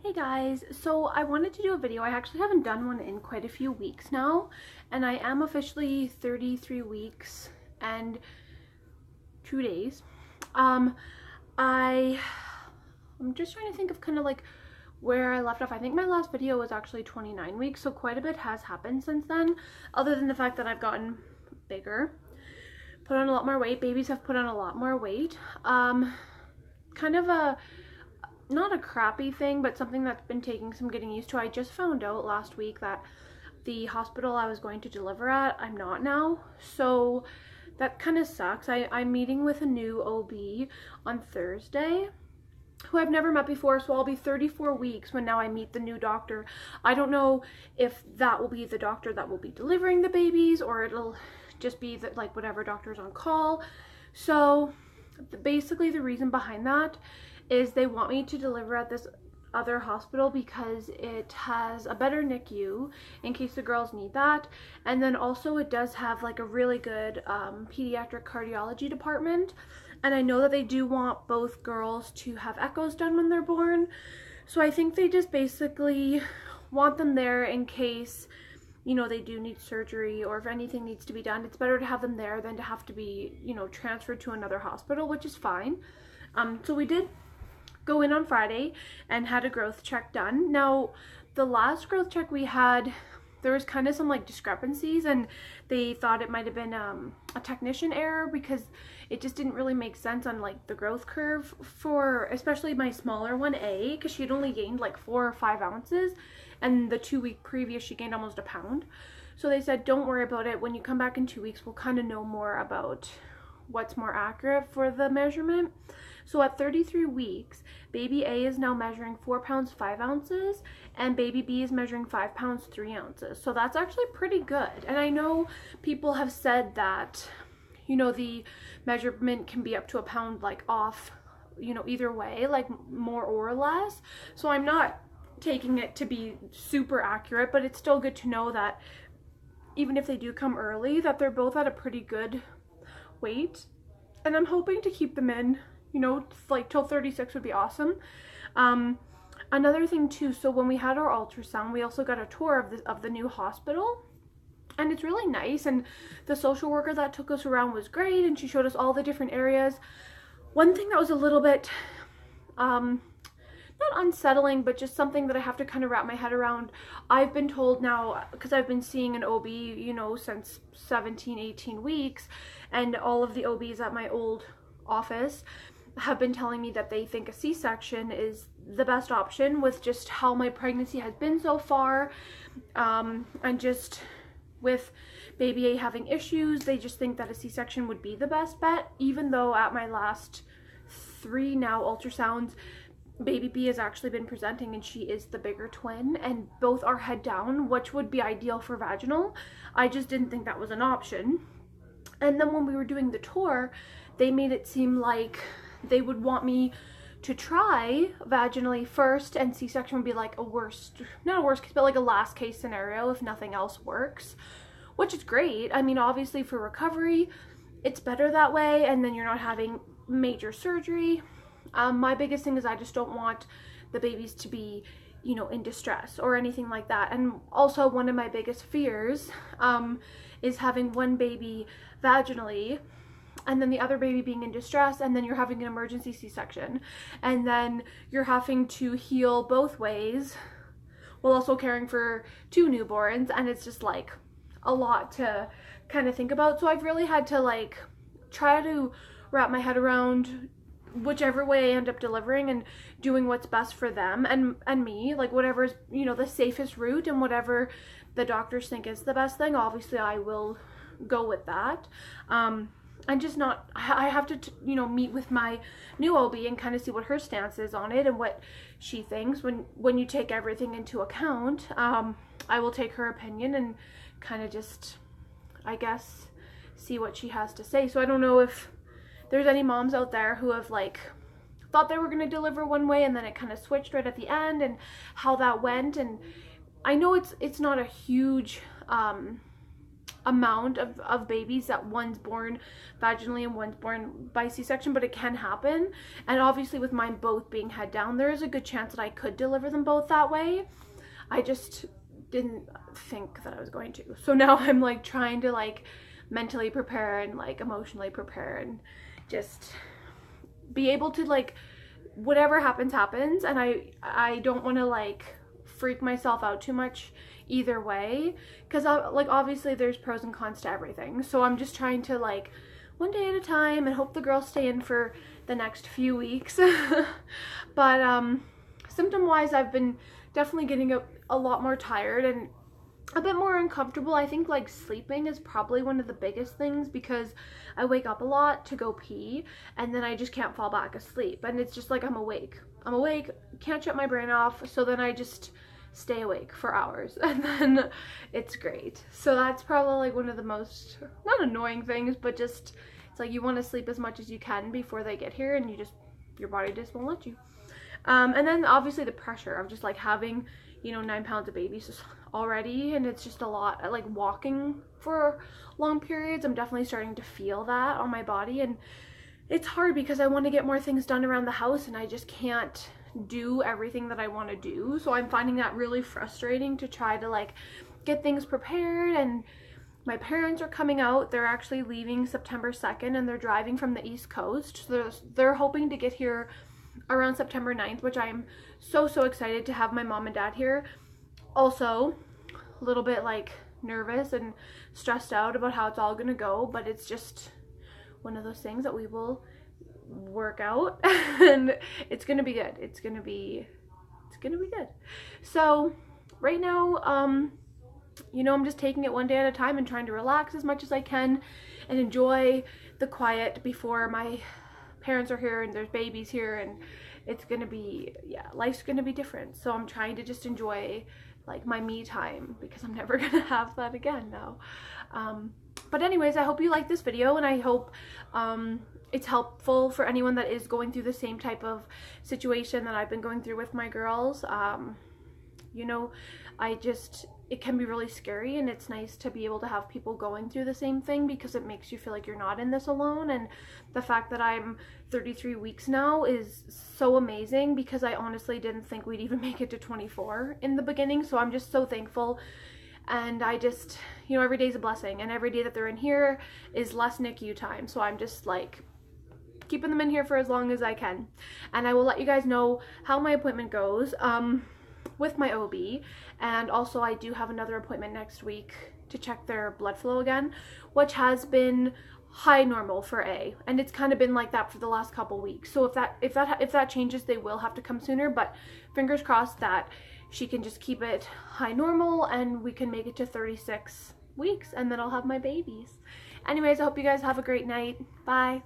Hey guys, so I wanted to do a video. I actually haven't done one in quite a few weeks now, and I am officially 33 weeks and 2 days. Um, I'm just trying to think of kind of like where I left off. I think my last video was actually 29 weeks, so quite a bit has happened since then, other than the fact that I've gotten bigger, put on a lot more weight. Babies have put on a lot more weight. Kind of a not a crappy thing, but something that's been taking some getting used to. I just found out last week that the hospital I was going to deliver at, I'm not now. So that kind of sucks. I'm meeting with a new OB on Thursday who I've never met before, so I'll be 34 weeks when now I meet the new doctor. I don't know if that will be the doctor that will be delivering the babies or it'll just be the, like whatever doctor's on call. So basically the reason behind that is they want me to deliver at this other hospital because it has a better NICU in case the girls need that, and then also it does have like a really good pediatric cardiology department, and I know that they do want both girls to have echoes done when they're born, so I think they just basically want them there in case, you know, they do need surgery or if anything needs to be done. It's better to have them there than to have to be, you know, transferred to another hospital, which is fine. So we did go in on Friday and had a growth check done. Now, the last growth check we had, there was kind of some like discrepancies, and they thought it might have been a technician error because it just didn't really make sense on like the growth curve for especially my smaller one, A, because she had only gained like 4 or 5 ounces, and the 2-week previous she gained almost a pound. So they said, don't worry about it. When you come back in 2 weeks, we'll kind of know more about what's more accurate for the measurement. So at 33 weeks, baby A is now measuring 4 pounds 5 ounces, and baby B is measuring 5 pounds 3 ounces. So that's actually pretty good. And I know people have said that, you know, the measurement can be up to a pound like off, you know, either way, like more or less. So I'm not taking it to be super accurate, but it's still good to know that even if they do come early, that they're both at a pretty good weight. And I'm hoping to keep them in, you know, like till 36 would be awesome. Another thing too, so when we had our ultrasound, we also got a tour of the new hospital, and it's really nice, and the social worker that took us around was great, and she showed us all the different areas. One thing that was a little bit not unsettling, but just something that I have to kind of wrap my head around. I've been told now, because I've been seeing an OB, you know, since 17, 18 weeks, and all of the OBs at my old office have been telling me that they think a C-section is the best option with just how my pregnancy has been so far, and just with baby A having issues, they just think that a C-section would be the best bet, even though at my last 3 now ultrasounds, baby B has actually been presenting and she is the bigger twin, and both are head down, which would be ideal for vaginal. I just didn't think that was an option. And then when we were doing the tour, they made it seem like they would want me to try vaginally first, and C-section would be like a worst, not a worst case, but like a last case scenario if nothing else works, which is great. I mean, obviously for recovery, it's better that way, and then you're not having major surgery. My biggest thing is I just don't want the babies to be, you know, in distress or anything like that. And also one of my biggest fears is having one baby vaginally and then the other baby being in distress, and then you're having an emergency C-section, and then you're having to heal both ways while also caring for 2 newborns, and it's just like a lot to kind of think about. So I've really had to like try to wrap my head around whichever way I end up delivering and doing what's best for them and me, like whatever's, you know, the safest route, and whatever the doctors think is the best thing, obviously I will go with that. And just not, I have to, you know, meet with my new OB and kind of see what her stance is on it and what she thinks. When you take everything into account, I will take her opinion and kind of just, I guess, see what she has to say. So I don't know if there's any moms out there who have like thought they were going to deliver one way and then it kind of switched right at the end, and how that went. And I know it's not a huge amount of babies that one's born vaginally and one's born by C-section, but it can happen. And obviously with mine both being head down, there is a good chance that I could deliver them both that way. I just didn't think that I was going to. So now I'm like trying to like mentally prepare and like emotionally prepare and just be able to like whatever happens happens. And I don't want to like freak myself out too much either way, because like obviously there's pros and cons to everything. So I'm just trying to like one day at a time and hope the girls stay in for the next few weeks. But symptom wise, I've been definitely getting a lot more tired and a bit more uncomfortable. I think like sleeping is probably one of the biggest things, because I wake up a lot to go pee and then I just can't fall back asleep, and it's just like I'm awake, can't shut my brain off, so then I just stay awake for hours and then it's great. So that's probably like one of the most, not annoying things, but just it's like you want to sleep as much as you can before they get here, and your body just won't let you. And then obviously the pressure of just like having, you know, 9 pounds of babies already, and it's just a lot. Like walking for long periods, I'm definitely starting to feel that on my body, and it's hard because I want to get more things done around the house and I just can't do everything that I want to do. So I'm finding that really frustrating to try to like get things prepared. And my parents are coming out. They're actually leaving September 2nd and they're driving from the East Coast. So they're hoping to get here around September 9th, which I'm so excited to have my mom and dad here. Also a little bit like nervous and stressed out about how it's all gonna go, but it's just one of those things that we will work out and it's gonna be good. It's gonna be good. So right now, you know, I'm just taking it one day at a time and trying to relax as much as I can and enjoy the quiet before my parents are here and there's babies here, and it's gonna be, yeah, life's gonna be different. So I'm trying to just enjoy like my me time, because I'm never gonna have that again now. But anyways, I hope you like this video, and I hope it's helpful for anyone that is going through the same type of situation that I've been going through with my girls. You know, it can be really scary, and it's nice to be able to have people going through the same thing, because it makes you feel like you're not in this alone. And the fact that I'm 33 weeks now is so amazing, because I honestly didn't think we'd even make it to 24 in the beginning. So I'm just so thankful. And I just, you know, every day's a blessing, and every day that they're in here is less NICU time. So I'm just like keeping them in here for as long as I can. And I will let you guys know how my appointment goes with my OB. And also I do have another appointment next week to check their blood flow again, which has been high normal for A, and it's kind of been like that for the last couple weeks. So if that changes, they will have to come sooner, but fingers crossed that she can just keep it high normal and we can make it to 36 weeks, and then I'll have my babies. Anyways, I hope you guys have a great night. Bye.